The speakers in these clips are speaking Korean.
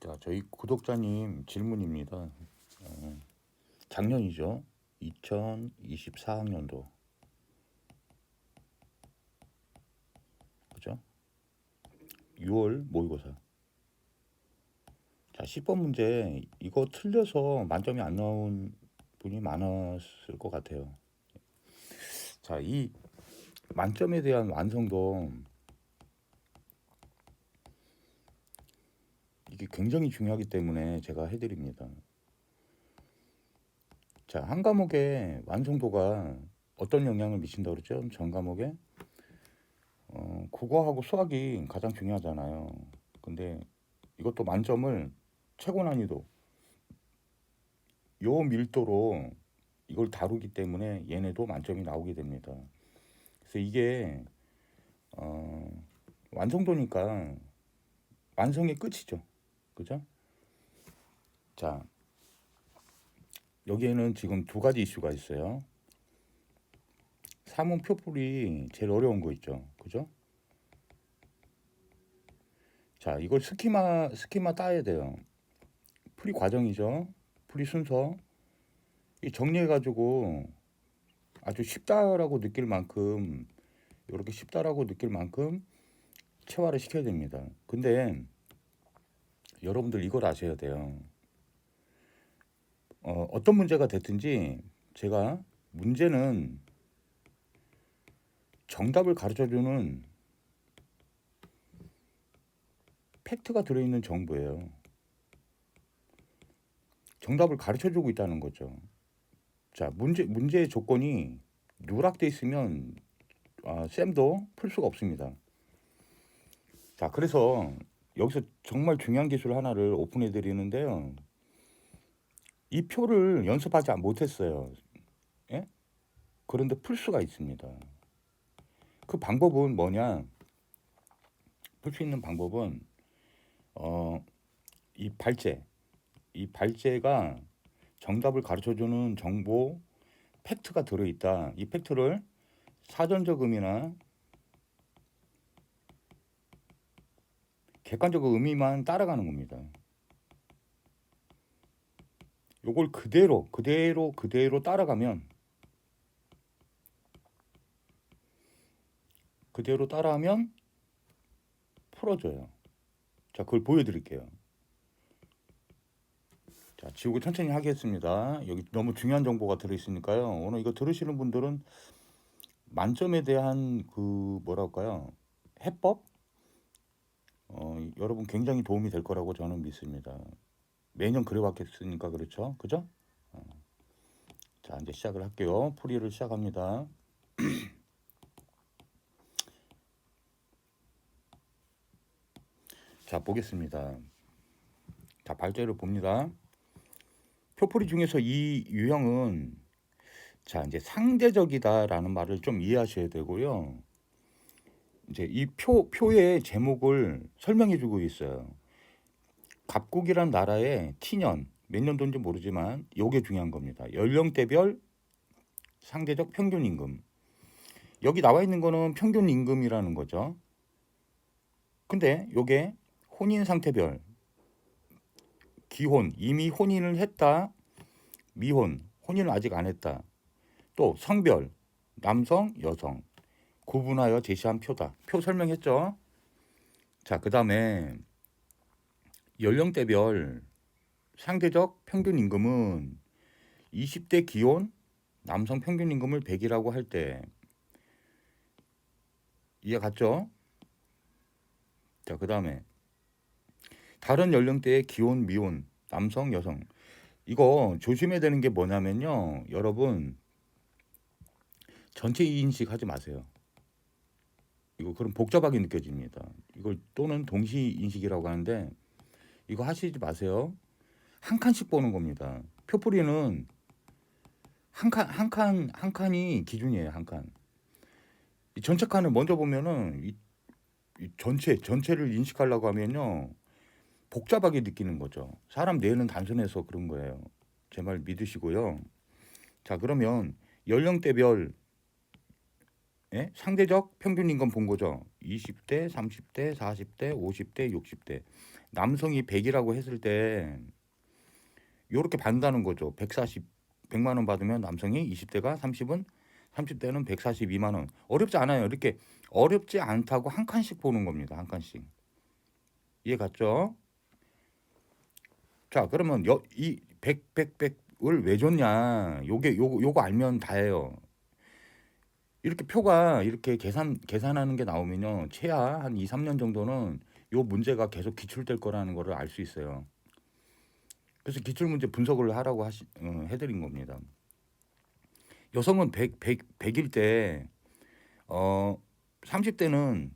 자, 저희 구독자님 질문입니다. 작년이죠. 2024학년도. 그죠? 6월 모의고사. 자, 10번 문제 이거 틀려서 만점이 안 나온 분이 많았을 것 같아요. 자, 이 만점에 대한 완성도 이게 굉장히 중요하기 때문에 제가 해드립니다. 자, 한 과목의 완성도가 어떤 영향을 미친다고 그랬죠? 전 과목에 국어하고 수학이 가장 중요하잖아요. 근데 이것도 만점을 최고 난이도 요 밀도로 이걸 다루기 때문에 얘네도 만점이 나오게 됩니다. 그래서 이게 완성도니까 완성의 끝이죠. 그죠? 자, 여기에는 지금 두 가지 이슈가 있어요. 사문 표풀이 제일 어려운 거 있죠. 그죠? 자, 이걸 스키마 따야 돼요. 풀이 과정이죠. 풀이 순서. 이 정리해가지고 아주 쉽다라고 느낄 만큼, 이렇게 쉽다라고 느낄 만큼 체화를 시켜야 됩니다. 근데 여러분들 이걸 아셔야 돼요. 어떤 문제가 됐든지 제가 문제는 정답을 가르쳐주는 팩트가 들어있는 정보예요. 정답을 가르쳐주고 있다는 거죠. 자, 문제의 조건이 누락돼 있으면 쌤도 풀 수가 없습니다. 자, 그래서 여기서 정말 중요한 기술 하나를 오픈해 드리는데요. 이 표를 연습하지 못했어요. 예? 그런데 풀 수가 있습니다. 그 방법은 뭐냐? 풀 수 있는 방법은 이 발제가 정답을 가르쳐주는 정보 팩트가 들어있다. 이 팩트를 사전적 의미나 객관적 의미만 따라가는 겁니다. 요걸 그대로 따라하면 풀어져요. 자, 그걸 보여드릴게요. 자, 지우고 천천히 하겠습니다. 여기 너무 중요한 정보가 들어있으니까요. 오늘 이거 들으시는 분들은 만점에 대한 그 뭐랄까요? 해법? 여러분 굉장히 도움이 될 거라고 저는 믿습니다. 매년 그래왔겠으니까 그렇죠? 그죠? 자, 이제 시작을 할게요. 풀이를 시작합니다. 자, 보겠습니다. 자, 발제를 봅니다. 표풀이 중에서 이 유형은 자, 이제 상대적이다라는 말을 좀 이해하셔야 되고요. 이제 이 표의 제목을 설명해 주고 있어요. 갑국이란 나라의 T년, 몇 년도인지 모르지만 요게 중요한 겁니다. 연령대별 상대적 평균 임금. 여기 나와 있는 거는 평균 임금이라는 거죠. 근데 요게 혼인 상태별, 기혼, 이미 혼인을 했다, 미혼, 혼인을 아직 안 했다. 또 성별, 남성, 여성 구분하여 제시한 표다. 표 설명했죠? 자, 그 다음에 연령대별 상대적 평균 임금은 20대 기혼 남성 평균 임금을 100이라고 할 때 이해 갔죠? 자, 그 다음에 다른 연령대의 기혼, 미혼, 남성, 여성 이거 조심해야 되는 게 뭐냐면요. 여러분 전체 인식 하지 마세요. 이거 그럼 복잡하게 느껴집니다. 이걸 또는 동시 인식이라고 하는데 이거 하시지 마세요. 한 칸씩 보는 겁니다. 표풀이는 한 칸이 기준이에요. 한 칸. 이 전체 칸을 먼저 보면은 이 전체를 인식하려고 하면요. 복잡하게 느끼는 거죠. 사람 뇌는 단순해서 그런 거예요. 제 말 믿으시고요. 자, 그러면 연령대별 예? 상대적 평균 임금 본 거죠. 20대, 30대, 40대, 50대, 60대. 남성이 100이라고 했을 때 요렇게 받는다는 거죠. 100만 원 받으면 남성이 20대가 30대는 142만 원. 어렵지 않아요. 이렇게 어렵지 않다고 한 칸씩 보는 겁니다. 한 칸씩. 이해 갔죠? 자, 그러면 이 100을 왜 줬냐? 요거 알면 다예요. 이렇게 표가 이렇게 계산하는 게 나오면요. 최하 한 2, 3년 정도는 요 문제가 계속 기출될 거라는 거를 알 수 있어요. 그래서 기출 문제 분석을 하라고 해드린 겁니다. 여성은 100일 때, 30대는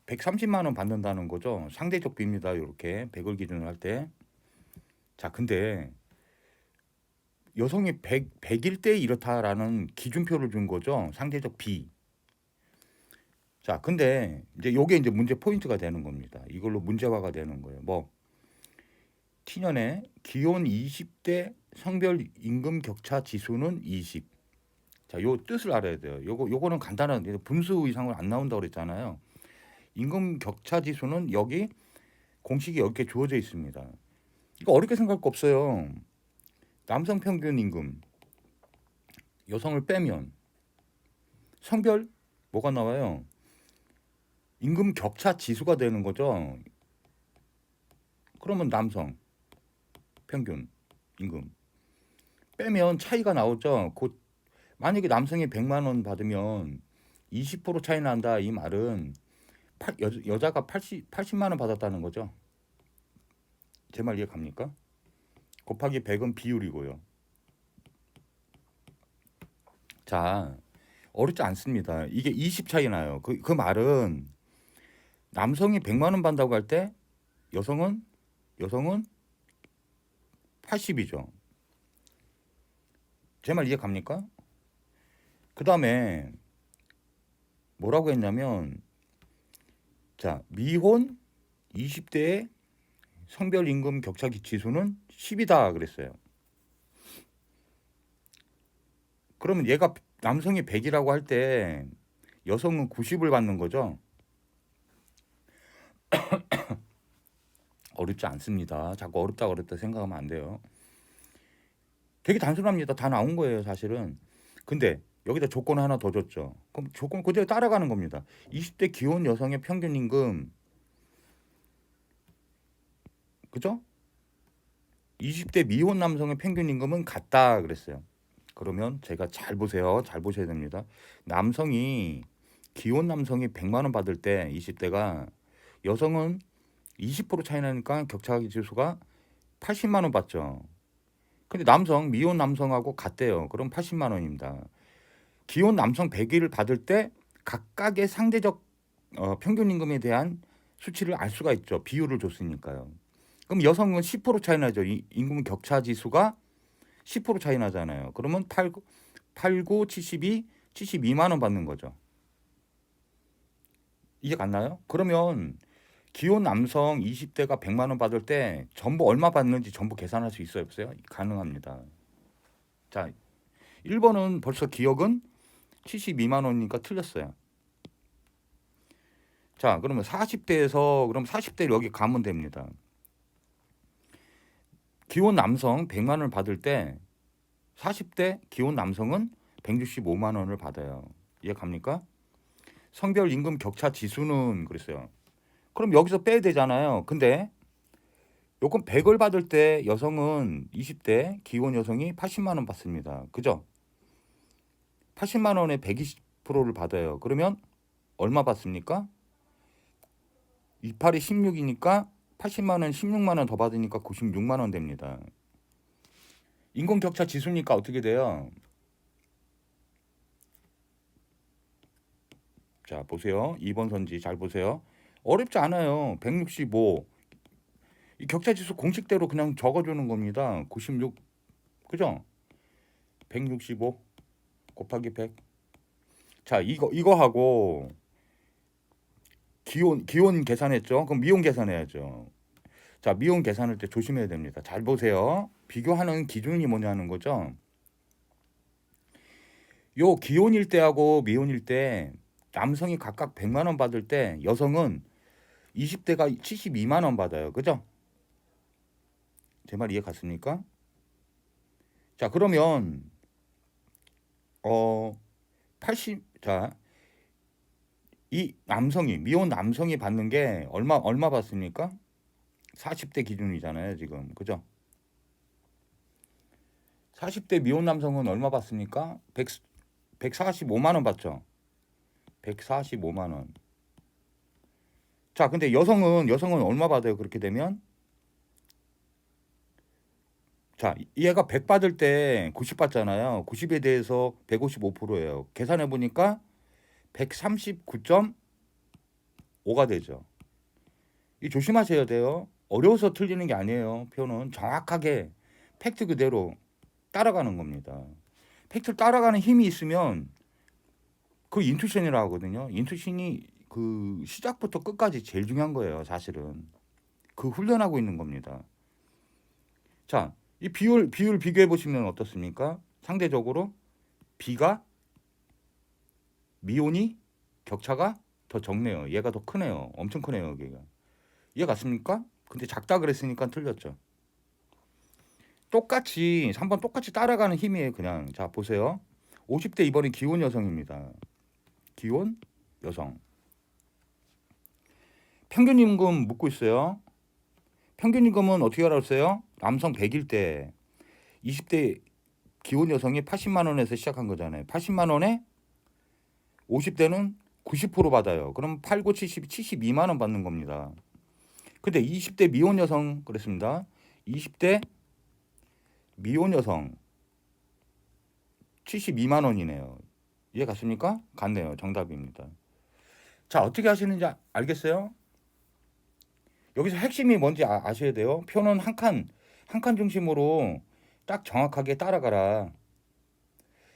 130만 원 받는다는 거죠. 상대적 비입니다. 이렇게 100을 기준으로 할 때. 자, 근데 여성이 100일 때 이렇다라는 기준표를 준 거죠. 상대적 비. 자, 근데 이제 요게 이제 문제 포인트가 되는 겁니다. 이걸로 문제화가 되는 거예요. 뭐 T년에 기혼 20대 성별 임금 격차 지수는 20. 자, 요 뜻을 알아야 돼요. 요거는 간단한 분수 이상은 안 나온다고 그랬잖아요. 임금 격차 지수는 여기 공식이 이렇게 주어져 있습니다. 이거 어렵게 생각할 거 없어요. 남성 평균 임금, 여성을 빼면 성별 뭐가 나와요? 임금 격차 지수가 되는 거죠. 그러면 남성 평균 임금 빼면 차이가 나오죠. 곧 만약에 남성이 100만 원 받으면 20% 차이 난다 이 말은 여자가 80만 원 받았다는 거죠. 제 말 이해 갑니까? 곱하기 100은 비율이고요. 자, 어렵지 않습니다. 이게 20 차이 나요. 그 말은 남성이 100만 원 받는다고 할 때 여성은 80이죠. 제 말 이해 갑니까? 그 다음에 뭐라고 했냐면 자, 미혼 20대의 성별 임금 격차 지수는 10이다 그랬어요. 그러면 얘가 남성이 100이라고 할 때 여성은 90을 받는 거죠. 어렵지 않습니다. 자꾸 어렵다 생각하면 안 돼요. 되게 단순합니다. 다 나온 거예요, 사실은. 근데 여기다 조건 하나 더 줬죠. 그럼 조건 그대로 따라가는 겁니다. 20대 기혼 여성의 평균 임금, 그죠? 20대 미혼 남성의 평균 임금은 같다 그랬어요. 그러면 제가 잘 보세요. 잘 보셔야 됩니다. 기혼 남성이 100만 원 받을 때 20대가 여성은 20% 차이 나니까 격차 지수가 80만 원 받죠. 근데 미혼 남성하고 같대요. 그럼 80만 원입니다. 기혼 남성 100일을 받을 때 각각의 상대적 평균 임금에 대한 수치를 알 수가 있죠. 비율을 줬으니까요. 그럼 여성은 10% 차이 나죠. 임금 격차 지수가 10% 차이 나잖아요. 그러면 9, 72, 72만 원 받는 거죠. 이해 갔나요? 그러면 기혼 남성 20대가 100만 원 받을 때 전부 얼마 받는지 전부 계산할 수 있어요, 없어요? 가능합니다. 자, 1번은 벌써 기억은 72만 원이니까 틀렸어요. 자, 그러면 40대에서 그럼 40대를 여기 가면 됩니다. 기혼 남성 100만 원을 받을 때 40대 기혼 남성은 165만 원을 받아요. 이해 갑니까? 성별 임금 격차 지수는 그랬어요. 그럼 여기서 빼야 되잖아요. 근데 요건 100을 받을 때 여성은 20대 기혼 여성이 80만 원 받습니다. 그죠? 80만 원에 120%를 받아요. 그러면 얼마 받습니까? 28이 16이니까 80만 원, 16만 원 더 받으니까 96만 원 됩니다. 인공 격차 지수니까 어떻게 돼요? 자, 보세요. 2번 선지 잘 보세요. 어렵지 않아요. 165. 이 격차 지수 공식대로 그냥 적어주는 겁니다. 96. 그죠? 165 곱하기 100. 자, 이거 하고 기혼 계산했죠? 그럼 미혼 계산해야죠. 자, 미혼 계산할 때 조심해야 됩니다. 잘 보세요. 비교하는 기준이 뭐냐는 거죠. 요 기혼일 때하고 미혼일 때 남성이 각각 100만 원 받을 때 여성은 20대가 72만 원 받아요. 그죠? 제 말 이해 갔습니까? 자, 그러면 어 80, 이 남성이 미혼 남성이 받는 게 얼마 받습니까? 40대 기준이잖아요, 지금. 그죠? 40대 미혼 남성은 얼마 받습니까? 145만 원 받죠. 145만 원. 자, 근데 여성은 얼마 받아요? 그렇게 되면 자, 얘가 100 받을 때 90 받잖아요. 90에 대해서 155%예요. 계산해 보니까 139.5가 되죠. 이 조심하셔야 돼요. 어려워서 틀리는 게 아니에요. 표는 정확하게 팩트 그대로 따라가는 겁니다. 팩트를 따라가는 힘이 있으면 그 인투이션이라고 하거든요. 인투이션이 그 시작부터 끝까지 제일 중요한 거예요. 사실은 그 훈련하고 있는 겁니다. 자, 이 비율 비교해 보시면 어떻습니까? 상대적으로 B가 미온이 격차가 더 적네요. 얘가 더 크네요. 엄청 크네요. 여기가. 이해 갔습니까? 근데 작다 그랬으니까 틀렸죠. 똑같이 3번 똑같이 따라가는 힘이에요. 그냥 자 보세요. 50대 이번엔 기혼 여성입니다. 기혼 여성. 평균 임금 묻고 있어요. 평균 임금은 어떻게 알았어요? 남성 100일 때 20대 기혼 여성이 80만 원에서 시작한 거잖아요. 80만 원에 50대는 90% 받아요. 그럼 8, 9, 70, 72만 원 받는 겁니다. 근데 20대 미혼 여성 그랬습니다. 20대 미혼 여성 72만 원이네요. 이해 갔습니까? 갔네요. 정답입니다. 자, 어떻게 하시는지 알겠어요? 여기서 핵심이 뭔지 아셔야 돼요. 표는 한 칸 중심으로 딱 정확하게 따라가라.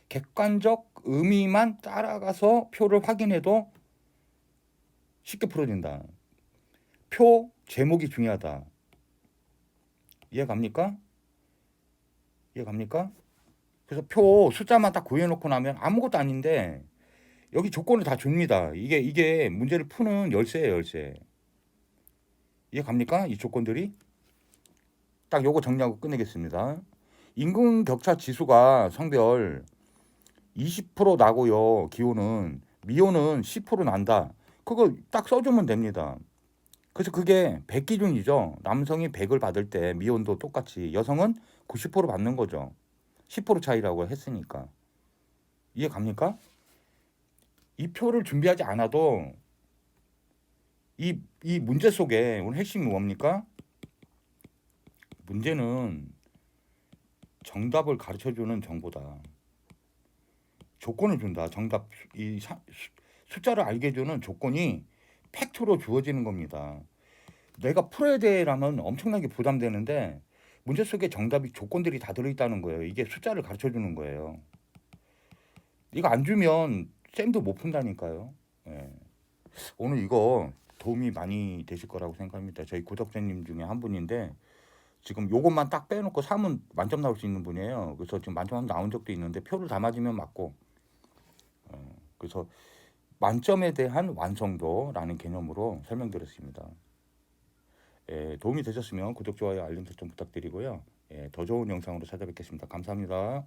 객관적 의미만 따라가서 표를 확인해도 쉽게 풀어진다. 표 제목이 중요하다. 이해 갑니까? 이해 갑니까? 그래서 표 숫자만 딱 구해놓고 나면 아무것도 아닌데 여기 조건을 다 줍니다. 이게 문제를 푸는 열쇠예요, 열쇠. 이해 갑니까? 이 조건들이 딱 요거 정리하고 끝내겠습니다. 임금 격차 지수가 성별 20% 나고요. 기호는 미호는 10% 난다. 그거 딱 써주면 됩니다. 그래서 그게 100 기준이죠. 남성이 100을 받을 때 미혼도 똑같이 여성은 90% 받는 거죠. 10% 차이라고 했으니까. 이해 갑니까? 이 표를 준비하지 않아도 이 문제 속에 오늘 핵심이 뭡니까? 문제는 정답을 가르쳐주는 정보다. 조건을 준다. 정답 숫자를 알게 해주는 조건이 팩트로 주어지는 겁니다. 내가 풀어야 돼라면 엄청나게 부담되는데 문제 속에 정답이 조건들이 다 들어있다는 거예요. 이게 숫자를 가르쳐주는 거예요. 이거 안 주면 쌤도 못 푼다니까요. 예. 오늘 이거 도움이 많이 되실 거라고 생각합니다. 저희 구독자님 중에 한 분인데 지금 요것만 딱 빼놓고 3은 만점 나올 수 있는 분이에요. 그래서 지금 만점 나온 적도 있는데 표를 다 맞으면 맞고 그래서 만점에 대한 완성도라는 개념으로 설명드렸습니다. 예, 도움이 되셨으면 구독, 좋아요, 알림 설정 부탁드리고요. 예, 더 좋은 영상으로 찾아뵙겠습니다. 감사합니다.